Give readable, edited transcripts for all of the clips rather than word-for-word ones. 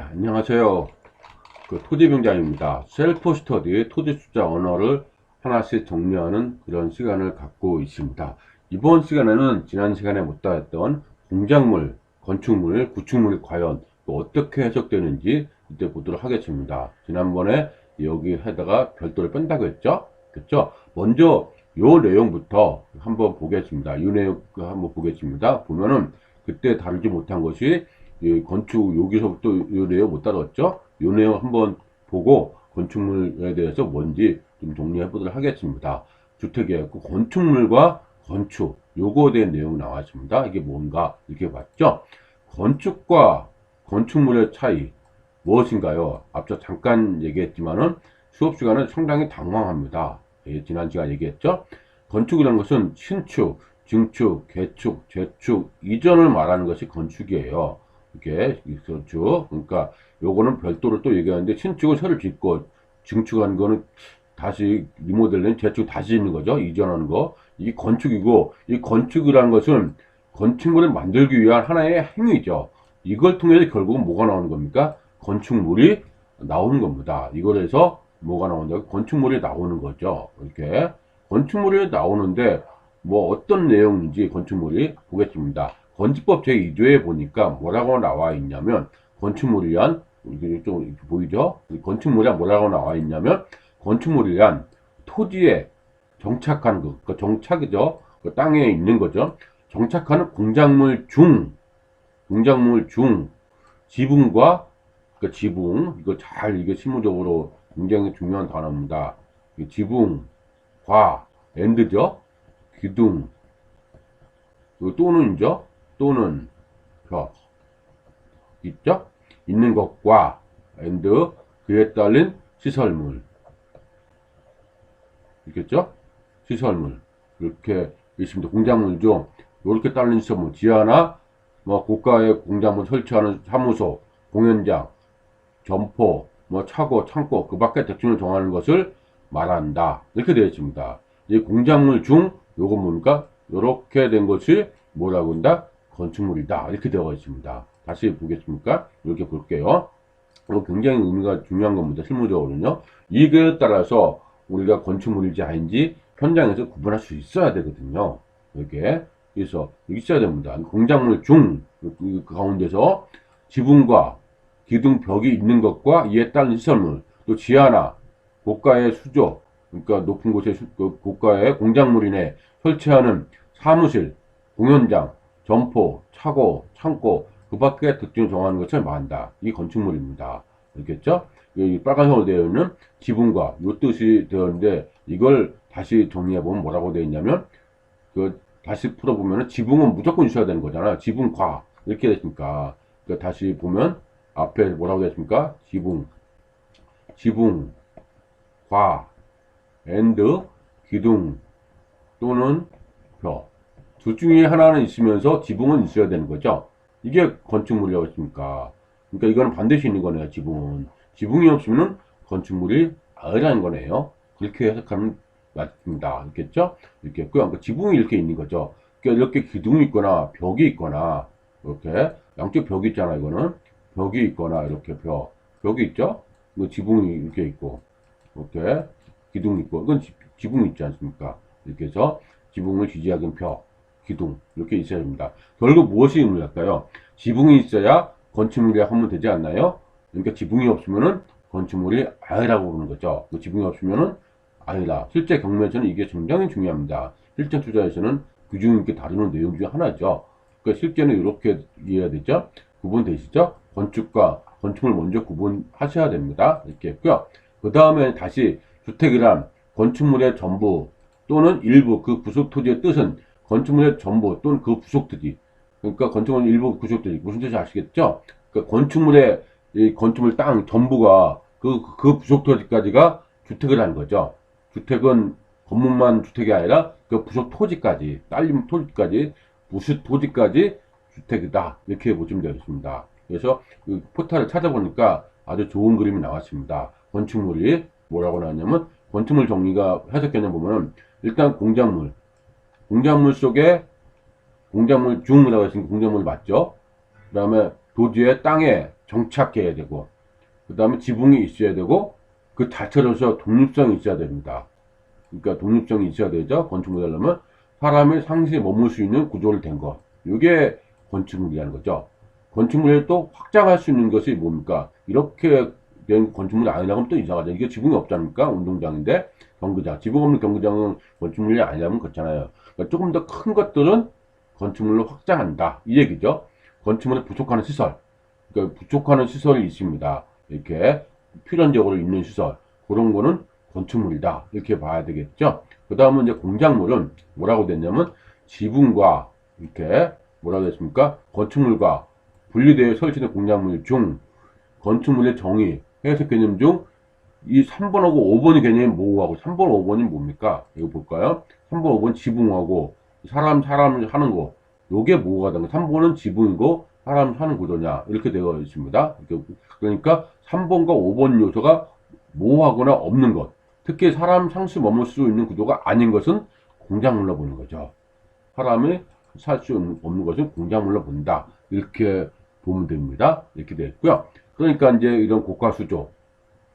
안녕하세요. 토지병장입니다. 셀프 스터디 토지 숫자 언어를 하나씩 정리하는 그런 시간을 갖고 있습니다. 이번 시간에는 지난 시간에 못 다했던 공작물, 건축물, 구축물이 과연 또 어떻게 해석되는지 이때 보도록 하겠습니다. 지난번에 여기 해다가 별도를 뺀다고 했죠? 그렇죠? 먼저 요 내용부터 한번 보겠습니다. 이 내용 한번 보겠습니다. 보면은 그때 다루지 못한 것이 건축 여기서부터 요 내용 못 다뤘죠? 요 내용 한번 보고 건축물에 대해서 뭔지 좀 정리해 보도록 하겠습니다. 주택이었고 건축물과 건축 요거에 대한 내용 나왔습니다. 이게 뭔가 이렇게 봤죠? 건축과 건축물의 차이 무엇인가요? 앞서 잠깐 얘기했지만은 수업 시간은 상당히 당황합니다. 지난 시간 얘기했죠? 건축이라는 것은 신축, 증축, 개축, 재축, 이전을 말하는 것이 건축이에요. 이렇게 건축. 그러니까 요거는 별도로 또 얘기하는데 신축은 새로 짓고 증축한 거는 다시 리모델링, 재축 다시 짓는 거죠. 이전하는 거. 이게 건축이고 이 건축이라는 것은 건축물을 만들기 위한 하나의 행위죠. 이걸 통해서 결국은 뭐가 나오는 겁니까? 건축물이 나오는 겁니다. 이걸 해서 뭐가 나온다고? 건축물이 나오는 거죠. 이렇게 건축물이 나오는데 뭐 어떤 내용인지 건축물이 보겠습니다. 건축법 제2조에 보니까 뭐라고 나와 있냐면 건축물을 위한 이게 좀 이렇게 보이죠? 건축물에 뭐라고 나와 있냐면 건축물을 위한 토지에 정착하는 것, 그 정착이죠. 그 땅에 있는 거죠. 정착하는 공작물 중 지붕과 그 지붕 이거 잘 이게 실무적으로 굉장히 중요한 단어입니다. 지붕, 과, 엔드죠. 기둥, 또는죠. 또는 벽 있죠. 있는 것과 엔드 그에 따른 시설물 있겠죠. 시설물 이렇게 있습니다. 공작물 중 이렇게 따른 시설물 지하나 뭐 고가의 공작물 설치하는 사무소, 공연장, 점포, 뭐 차고, 창고 그 밖에 대충을 정하는 것을 말한다. 이렇게 되어 있습니다. 이 공작물 중 요거 뭡니까? 이렇게 된 것이 뭐라고 한다? 건축물이다. 이렇게 되어 있습니다. 다시 보겠습니까? 이렇게 볼게요. 이거 굉장히 의미가 중요한 겁니다. 실무적으로는요. 이거에 따라서 우리가 건축물인지 아닌지 현장에서 구분할 수 있어야 되거든요. 이렇게. 그래서 여기 있어야 됩니다. 공작물 중, 그 가운데서 지붕과 기둥 벽이 있는 것과 이에 따른 시설물, 또 지하나 고가의 수조, 그러니까 높은 곳에 고가의 공작물이내 설치하는 사무실, 공연장, 점포, 차고, 창고, 그 밖에 특징을 정하는 것을 말한다. 이 건축물입니다. 알겠죠? 이 빨간색으로 되어 있는 지붕과 요 뜻이 되어 있는데 이걸 다시 정리해보면 뭐라고 되어 있냐면 다시 풀어보면 지붕은 무조건 있어야 되는 거잖아요. 지붕과 이렇게 됐으니까 다시 보면 앞에 뭐라고 됐습니까? 지붕, 과, 엔드, 기둥 또는 벽. 둘 중에 하나는 있으면서 지붕은 있어야 되는 거죠. 이게 건축물이라고 했습니까? 그러니까 이거는 반드시 있는 거네요. 지붕이 없으면 건축물이 아니라는 거네요. 그렇게 해석하면 맞습니다. 알겠죠? 이렇게 했고요. 그러니까 지붕이 이렇게 있는 거죠. 그러니까 이렇게 기둥이 있거나 벽이 있거나 이렇게 양쪽 벽이 있잖아요. 이거는 벽이 있거나 이렇게 벽이 있죠. 이거 지붕이 이렇게 있고 이렇게 기둥이 있고 이건 지붕이 있지 않습니까? 이렇게 해서 지붕을 지지하는 벽, 기둥 이렇게 있어야 됩니다. 결국 무엇이 의미할까요? 지붕이 있어야 건축물이 하면 되지 않나요? 그러니까 지붕이 없으면은 건축물이 아니라고 그러는 거죠. 지붕이 없으면은 아니다. 실제 경매에서는 이게 굉장히 중요합니다. 실제 투자에서는 규정 있게 다루는 내용 중에 하나죠. 그러니까 실제는 이렇게 이해해야 되죠. 구분되시죠? 건축과 건축을 먼저 구분하셔야 됩니다. 이렇게 했고요. 그 다음에 다시 주택이란 건축물의 전부 또는 일부 그 부속 토지의 뜻은 건축물의 전부 또는 그 부속 토지. 그러니까 건축물 일부 부속 토지 무슨 뜻인지 아시겠죠? 그러니까 건축물의 이 건축물 땅 전부가 그 부속 토지까지가 주택을 하는 거죠. 주택은 건물만 주택이 아니라 그 부속 토지까지 딸림 토지까지 부속 토지까지 주택이다 이렇게 보시면 되겠습니다. 그래서 그 포탈을 찾아보니까 아주 좋은 그림이 나왔습니다. 건축물이 뭐라고 나왔냐면 건축물 정리가 해석 개념 보면은 일단 공작물 속에 공작물 중이라고 했으니까 공작물 맞죠? 그 다음에 도지의 땅에 정착해야 되고, 그 다음에 지붕이 있어야 되고, 그 자체로서 독립성이 있어야 됩니다. 그러니까 독립성이 있어야 되죠. 건축물이 하려면 사람이 상시에 머물 수 있는 구조를 된 것. 이게 건축물이라는 거죠. 건축물을 또 확장할 수 있는 것이 뭡니까? 이렇게 된 건축물이 아니라면 또 이상하죠. 이게 지붕이 없지 않습니까? 운동장인데 경기장. 지붕 없는 경기장은 건축물이 아니라면 그렇잖아요. 그러니까 조금 더 큰 것들은 건축물로 확장한다. 이 얘기죠. 건축물에 부족하는 시설. 그러니까 부족하는 시설이 있습니다. 이렇게 필연적으로 있는 시설. 그런 거는 건축물이다. 이렇게 봐야 되겠죠. 그 다음은 이제 공작물은 뭐라고 됐냐면 지붕과 이렇게 뭐라고 됐습니까? 건축물과 분리되어 설치된 공작물 중 건축물의 정의, 해석 개념 중 이 3번하고 5번의 개념이 뭐하고 3번, 5번이 뭡니까? 이거 볼까요? 3번, 5번 지붕하고 사람 하는 거. 요게 뭐가 되는 거? 3번은 지붕이고 사람 사는 구조냐? 이렇게 되어 있습니다. 그러니까 3번과 5번 요소가 모호하거나 없는 것. 특히 사람 상시 머물 수 있는 구조가 아닌 것은 공작물로 보는 거죠. 사람이 살 수 없는 것은 공작물로 본다. 이렇게 보면 됩니다. 이렇게 되어 있고요. 그러니까 이제 이런 고가수조.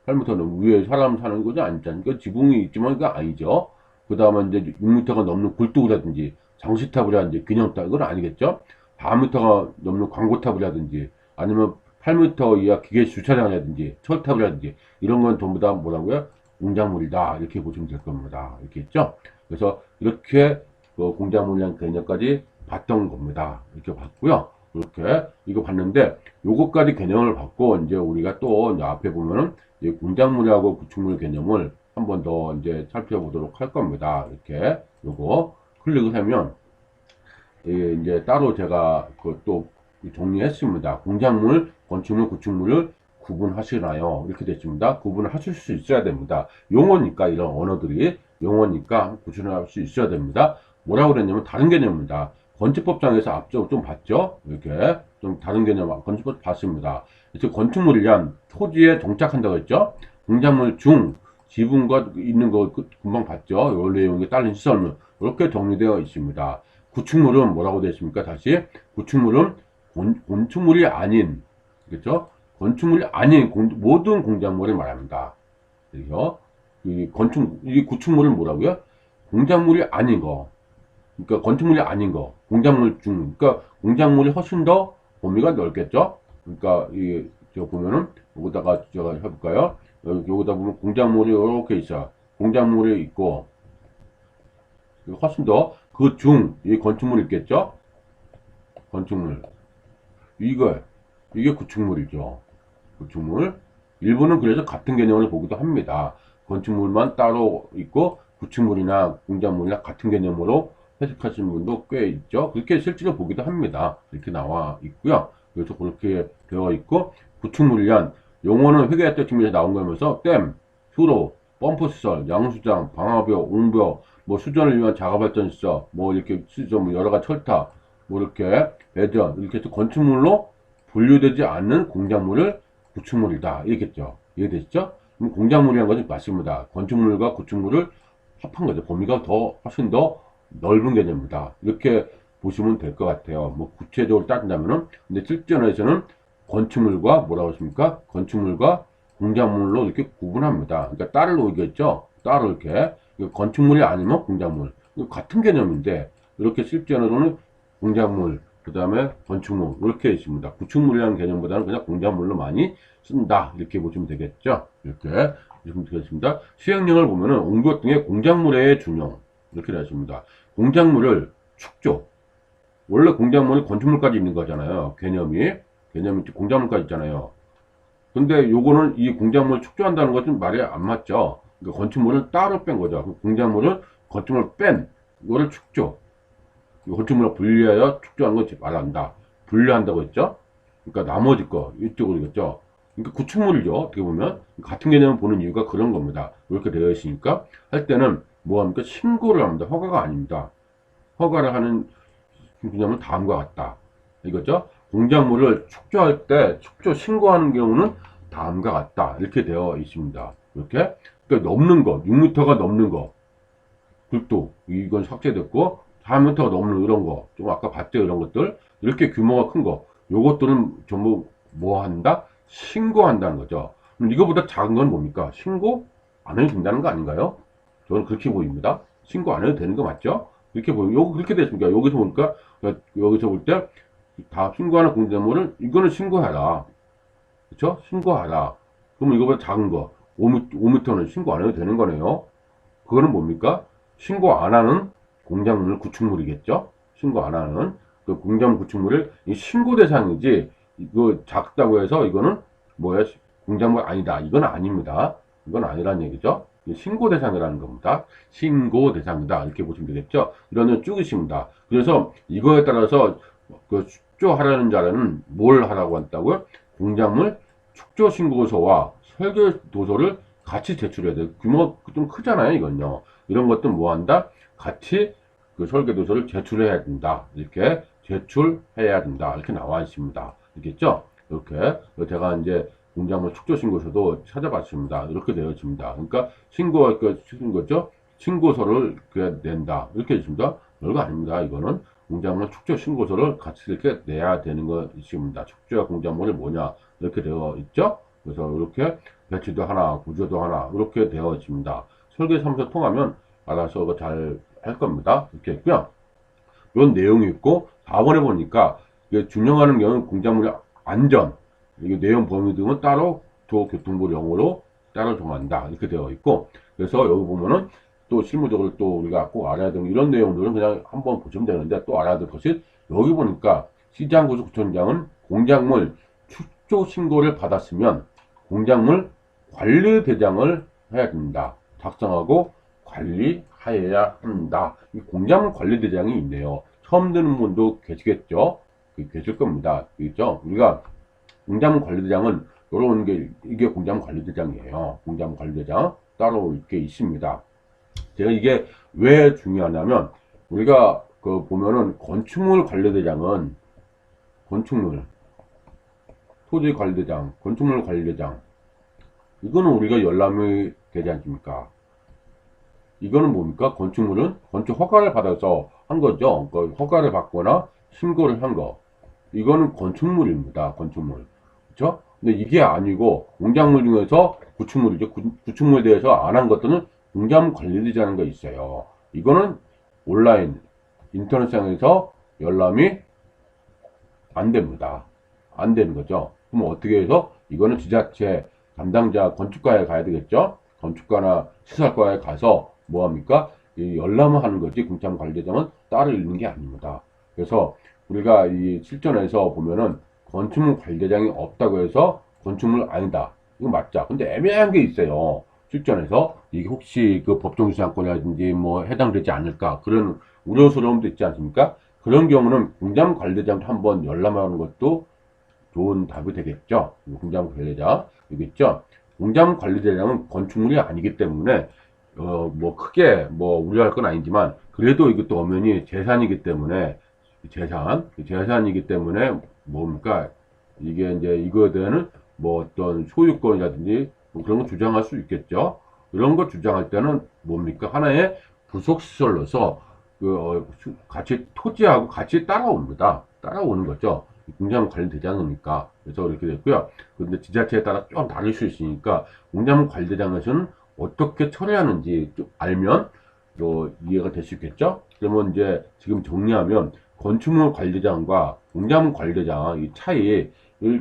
잘못하면 위에 사람 사는 거지 아니잖아요. 그러니까 지붕이 있지만 그게 아니죠. 그 다음에 이제 6m가 넘는 굴뚝이라든지 장시탑이라든지 균형탑 이건 아니겠죠. 4m가 넘는 광고탑이라든지 아니면 8m 이하 기계 주차장이라든지 철탑이라든지 이런 건 전부 다 뭐라고요? 공작물이다 이렇게 보시면 될 겁니다. 이렇게 있죠. 그래서 이렇게 공작물이라는 개념까지 봤던 겁니다. 이렇게 봤고요. 이렇게 이거 봤는데 요것까지 개념을 받고 이제 우리가 또 이제 앞에 보면은 이 공작물하고 구축물 개념을 한 번 더 이제 살펴보도록 할 겁니다. 이렇게 요거 클릭을 하면 이게 이제 따로 제가 그것도 정리했습니다. 공작물, 건축물, 구축물을 구분하시나요? 이렇게 됐습니다. 구분을 하실 수 있어야 됩니다. 용어니까 이런 언어들이 용어니까 구분할 수 있어야 됩니다. 뭐라고 그랬냐면 다른 개념입니다. 건축법상에서 앞서 좀 봤죠? 이렇게 좀 다른 개념 건축법 봤습니다. 그래서 건축물을 위한 토지에 정착한다고 했죠? 공작물 중 지붕과 있는 거 금방 봤죠? 요 내용에 딸린 시설물 이렇게 정리되어 있습니다. 구축물은 뭐라고 되어 있습니까? 다시 구축물은 건축물이 아닌 그렇죠? 건축물이 아닌 모든 공작물을 말합니다. 그래서 이 구축물은 뭐라고요? 공작물이 아닌 거. 그러니까 건축물이 아닌 거. 공작물 중. 그러니까 공작물이 훨씬 더 범위가 넓겠죠? 그러니까 이 제가 보면은 여기다가 제가 해볼까요? 여기다 보면 공작물이 이렇게 있어. 공작물이 있고 훨씬 더 그 중 이 건축물이 있겠죠? 건축물. 이게 구축물이죠. 구축물. 일부는 그래서 같은 개념을 보기도 합니다. 건축물만 따로 있고 구축물이나 공작물이나 같은 개념으로 해석하시는 분도 꽤 있죠. 그렇게 실제로 보기도 합니다. 이렇게 나와 있고요. 그래서 그렇게 되어 있고 구축물을 위한 용어는 회계학적 측면에서 나온 거면서 댐, 수로, 펌프시설, 양수장, 방화벽, 옹벽, 뭐 수전을 위한 자가발전시설, 뭐 이렇게 뭐 여러 가지 철탑, 뭐 이렇게 배전 이렇게 해서 건축물로 분류되지 않는 공작물을 구축물이다. 이겠죠. 이해되시죠? 그럼 공작물이라는 것은 맞습니다. 건축물과 구축물을 합한 거죠. 범위가 더 훨씬 더 넓은 개념입니다. 이렇게 보시면 될 것 같아요. 뭐 구체적으로 따진다면은 근데 실전에서는 건축물과 뭐라고 했습니까? 건축물과 공작물로 이렇게 구분합니다. 그러니까 딸을 놓이겠죠. 딸을 이렇게 건축물이 아니면 공작물 같은 개념인데 이렇게 실전으로는 공작물 그 다음에 건축물 이렇게 있습니다. 구축물이라는 개념보다는 그냥 공작물로 많이 쓴다 이렇게 보시면 되겠죠. 이렇게 보시면 되겠습니다. 시행령을 보면은 옹벽 등의 공작물의 준용 이렇게 되어 있습니다. 공작물을 축조 원래 공작물이 건축물까지 있는 거잖아요. 개념이 공작물까지 있잖아요. 근데 요거는 이 공작물을 축조한다는 것은 말이 안 맞죠. 그러니까 건축물을 따로 뺀 거죠. 공작물은 건축물을 뺀 이거를 축조. 건축물을 분리하여 축조하는 걸 말한다. 분리한다고 했죠. 그러니까 나머지 거 이쪽으로 겠죠. 그러니까 구축물이죠. 어떻게 보면 같은 개념을 보는 이유가 그런 겁니다. 이렇게 되어 있으니까 할 때는 뭐합니까? 신고를 합니다. 허가가 아닙니다. 허가를 하는 개념은 다음과 같다. 이거죠. 공작물을 축조할 때 축조 신고하는 경우는 다음과 같다. 이렇게 되어 있습니다. 이렇게 그러니까 넘는 거 6m가 넘는 거 굴뚝 이건 삭제됐고 4m가 넘는 이런 거 좀 아까 봤죠 이런 것들 이렇게 규모가 큰 거 요것들은 전부 뭐 한다? 신고한다는 거죠. 그럼 이거보다 작은 건 뭡니까? 신고 안 해도 된다는 거 아닌가요? 저는 그렇게 보입니다. 신고 안 해도 되는 거 맞죠? 이렇게 보여. 요거 그렇게 됐습니까? 여기서 보니까, 여기서 볼 때, 다 신고하는 공작물은, 이거는 신고하라. 그쵸? 신고하라. 그러면 이거보다 작은 거, 5m는 신고 안 해도 되는 거네요. 그거는 뭡니까? 신고 안 하는 공작물 구축물이겠죠? 신고 안 하는 그 공작물 구축물을 신고 대상이지, 이거 작다고 해서 이거는 뭐야? 공작물 아니다. 이건 아닙니다. 이건 아니란 얘기죠. 신고 대상이라는 겁니다. 신고 대상이다. 이렇게 보시면 되겠죠? 이런 쭉 있습니다. 그래서 이거에 따라서 그 축조하라는 자는 뭘 하라고 한다고요? 공작물 축조 신고서와 설계 도서를 같이 제출해야 돼요. 규모가 좀 크잖아요, 이건요. 이런 것도 뭐 한다? 같이 그 설계 도서를 제출해야 된다. 이렇게 제출해야 된다. 이렇게 나와 있습니다. 알겠죠? 이렇게 제가 이제 공작물 축조 신고서도 찾아봤습니다. 이렇게 되어 있습니다. 그러니까 신고할 거 신고죠? 신고서를 낸다. 이렇게 있습니다. 별거 아닙니다. 이거는 공작물 축조 신고서를 같이 이렇게 내야 되는 것입니다. 축조와 공작물이 뭐냐 이렇게 되어 있죠. 그래서 이렇게 배치도 하나, 구조도 하나 이렇게 되어 있습니다. 설계사무소 통하면 알아서 잘 할 겁니다. 이렇게 있고요. 이런 내용이 있고 4번에 보니까 준용하는 경우는 공작물의 안전, 이게 내용 범위 등은 따로 도교통부 용어로 따로 정한다 이렇게 되어 있고, 그래서 여기 보면은 또 실무적으로 또 우리가 꼭 알아야 되는 이런 내용들은 그냥 한번 보시면 되는데, 또 알아야 될 것이 여기 보니까 시장구조구청장은 공작물 축조 신고를 받았으면 공작물 관리대장을 해야 됩니다. 작성하고 관리하여야 한다. 이 공작물 관리대장이 있네요. 처음 듣는 분도 계시겠죠? 계실 겁니다. 그렇죠? 우리가 공작물 관리대장은 이런 게 이게 공작물 관리대장이에요. 공작물 관리대장 따로 이렇게 있습니다. 제가 이게 왜 중요하냐면, 우리가 그 보면은 건축물 관리대장은 건축물 토지 관리대장, 건축물 관리대장, 이거는 우리가 열람이 되지 않습니까? 이거는 뭡니까? 건축물은 건축 허가를 받아서 한 거죠. 그 허가를 받거나 신고를 한 거. 이거는 건축물입니다. 건축물. 그렇죠? 근데 이게 아니고 공작물 중에서 구축물이죠. 구축물에 대해서 안 한 것들은 공작물 관리되자는 거 있어요. 이거는 온라인 인터넷상에서 열람이 안 됩니다. 안 되는 거죠. 그럼 어떻게 해서 이거는 지자체 담당자 건축가에 가야 되겠죠. 건축가나 시설과에 가서 뭐합니까? 이 열람을 하는 거지, 공작관리대장은 따로 있는 게 아닙니다. 그래서 우리가 이 실전에서 보면은 건축물 관리대장이 없다고 해서 건축물 아니다, 이거 맞자. 근데 애매한 게 있어요. 실전에서 이게 혹시 그 법정지상권이라든지 뭐 해당되지 않을까, 그런 우려스러움도 있지 않습니까? 그런 경우는 공작관리대장도 한번 열람하는 것도 좋은 답이 되겠죠. 공작관리대장 이겠죠. 공작관리대장은 건축물이 아니기 때문에 뭐 크게 뭐 우려할 건 아니지만, 그래도 이것도 엄연히 재산이기 때문에, 재산이기 때문에 뭡니까? 이게 이제 이거에 대한 뭐 어떤 소유권이라든지 뭐 그런 거 주장할 수 있겠죠. 이런 거 주장할 때는 뭡니까? 하나의 부속시설로서 같이 토지하고 같이 따라옵니다. 따라오는 거죠. 공작물 관리대장이니까. 그래서 이렇게 됐고요. 근데 지자체에 따라 좀 다를 수 있으니까 공작물 관리대장에서는 어떻게 처리하는지 좀 알면 또 이해가 될 수 있겠죠. 그러면 이제 지금 정리하면 건축물 관리대장과 공작물 관리대장 이 차이를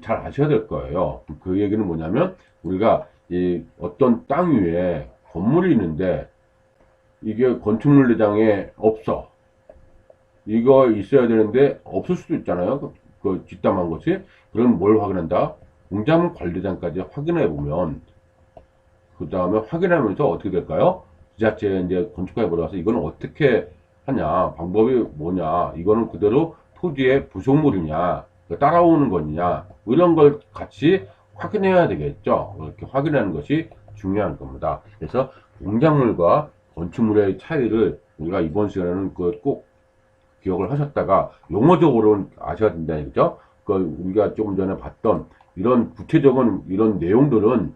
잘 아셔야 될 거예요. 그 얘기는 뭐냐면, 우리가 이 어떤 땅 위에 건물이 있는데 이게 건축물 대장에 없어. 이거 있어야 되는데 없을 수도 있잖아요. 그 뒷담한 것이. 그럼 뭘 확인한다? 공작물 관리대장까지 확인해 보면, 그 다음에 확인하면서 어떻게 될까요? 지자체 이제 건축가에 물어가서 이거는 어떻게 하냐, 방법이 뭐냐, 이거는 그대로 토지의 부속물이냐, 따라오는 거냐, 이런 걸 같이 확인해야 되겠죠. 이렇게 확인하는 것이 중요한 겁니다. 그래서 공작물과 건축물의 차이를 우리가 이번 시간에는 꼭 기억을 하셨다가 용어적으로는 아셔야 된다는 얘기죠. 우리가 조금 전에 봤던 이런 구체적인 이런 내용들은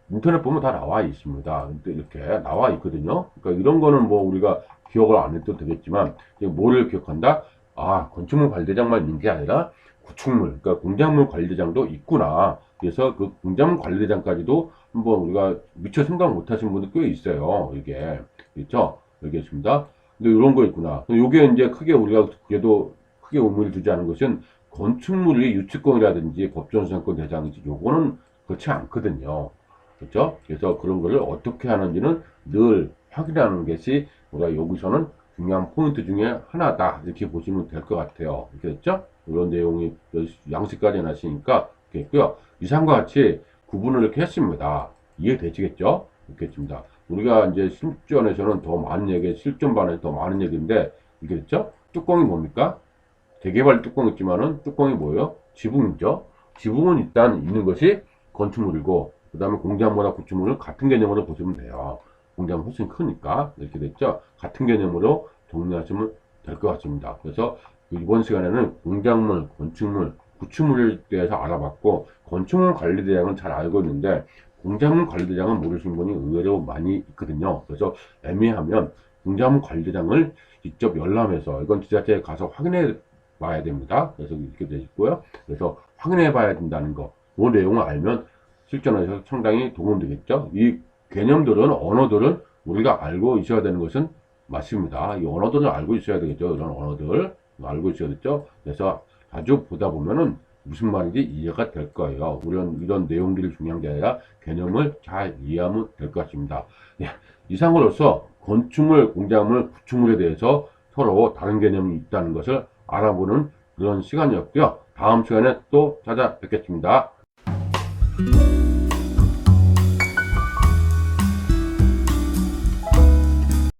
인터넷 보면 다 나와 있습니다. 이렇게 나와 있거든요. 그러니까 이런 거는 뭐 우리가 기억을 안 해도 되겠지만, 뭐를 기억한다? 아, 건축물 관리대장만 있는 게 아니라 구축물, 그러니까 공작물 관리대장도 있구나. 그래서 그 공작물 관리대장까지도 한번 우리가 미처 생각 못 하신 분들 꽤 있어요. 이게. 그렇죠? 알겠습니다. 근데 이런 거 있구나. 요게 이제 크게 우리가 그래도 크게 의미를 두지 않은 것은 건축물이 유치권이라든지 법정수상권 대장이지 요거는 그렇지 않거든요. 그렇죠? 그래서 그런 거를 어떻게 하는지는 늘 확인하는 것이 우리가 여기서는 중요한 포인트 중에 하나다. 이렇게 보시면 될 것 같아요. 그렇죠? 이런 내용이 양식까지 하시니까 있고요. 이상과 같이 구분을 이렇게 했습니다. 이해되시겠죠? 이렇게 했습니다. 우리가 이제 실전에서는 더 많은 얘기, 실전반에 더 많은 얘기인데, 이게 됐죠? 뚜껑이 뭡니까? 대개발 뚜껑 있지만은 뚜껑이 뭐예요? 지붕이죠? 지붕은 일단 있는 것이 건축물이고, 그 다음에 공작물과 구축물을 같은 개념으로 보시면 돼요. 공작은 훨씬 크니까. 이렇게 됐죠? 같은 개념으로 정리하시면 될 것 같습니다. 그래서 이번 시간에는 공작물, 건축물, 구축물에 대해서 알아봤고, 건축물 관리대장은 잘 알고 있는데, 공작물 관리대장은 모르시는 분이 의외로 많이 있거든요. 그래서 애매하면 공작물 관리대장을 직접 열람해서 이건 지자체에 가서 확인해 봐야 됩니다. 그래서 이렇게 되시고요. 그래서 확인해 봐야 된다는 거, 그 내용을 알면 실전에서 상당히 도움되겠죠. 이 개념들은, 언어들은 우리가 알고 있어야 되는 것은 맞습니다. 이 언어들을 알고 있어야 되겠죠. 이런 언어들 알고 있어야겠죠. 그래서 자주 보다 보면은 무슨 말인지 이해가 될 거예요. 이런 내용들이 중요한 게 아니라 개념을 잘 이해하면 될 것 같습니다. 예, 이상으로서 건축물, 공작물, 구축물에 대해서 서로 다른 개념이 있다는 것을 알아보는 그런 시간이었고요. 다음 시간에 또 찾아뵙겠습니다.